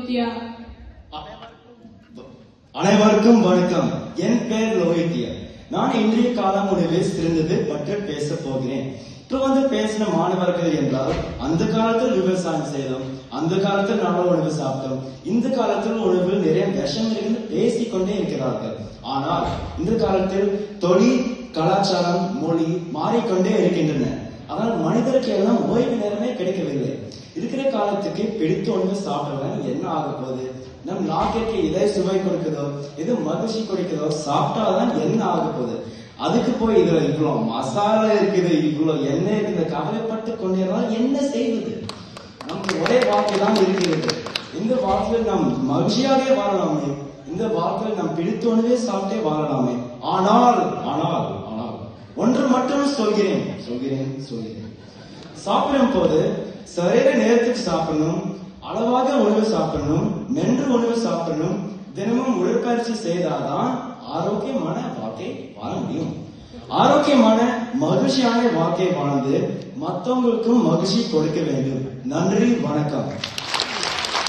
லோஹித்யா. அனைவருக்கும் வணக்கம். என் பெயர் லோஹித்யா. நான் இன்றைய காலம் உணவில் சிறந்தது பற்றி பேச போகிறேன். இப்ப பேசின மாணவர்கள் என்றால் அந்த காலத்தில் விவசாயம் செய்தோம், அந்த காலத்தில் நல்ல உணவு சாப்பிட்டோம், இந்த காலத்தில் உணவில் நிறைய விஷம் இருந்து பேசிக்கொண்டே இருக்கிறார்கள். ஆனால் இந்த காலத்தில் தொழில், கலாச்சாரம், மொழி மாறிக்கொண்டே இருக்கின்றன. ஆனால் மனிதருக்கு எல்லாம் ஓய்வு நேரமே கிடைக்கவில்லை. இருக்கிற காலத்துக்கு பிடித்த உணவு சாப்பிடலாம் என்ன ஆக போகுது? நம் நாட்டிற்கு எதை சுவை கொடுக்குதோ, எது மகிழ்ச்சி கொடுக்குதோ சாப்பிட்டாதான் என்ன ஆக போகுது? அதுக்கு போய் இதுல இவ்வளவு மசாலா இருக்குது, இவ்வளவு எண்ணெய் இருக்குது, கவலைப்பட்டு கொண்டேதான் என்ன செய்வது? நமக்கு ஒரே வாழ்க்கை தான் இருக்கிறது. இந்த வாழ்க்கையில் நாம் மகிழ்ச்சியாகவே வாழலாமே, இந்த வாழ்க்கையில் நாம் பிடித்த உணவே சாப்பிட்டே வாழலாமே. ஆனால் ஆனால் ஆனால் ஒன்று மட்டும் சொல்கிறேன், சாப்பிடும் போது சரியான நேரத்துக்கு சாப்பிடணும், அளவாக உணவு சாப்பிடணும், மென்று உணவு சாப்பிடணும், தினமும் உடற்பயிற்சி செய்தால்தான் ஆரோக்கியமான வாழ்க்கை வாழ முடியும். ஆரோக்கியமான மகிழ்ச்சியான வாழ்க்கை வாழ்ந்து மற்றவங்களுக்கும் மகிழ்ச்சி கொடுக்க வேண்டும். நன்றி, வணக்கம்.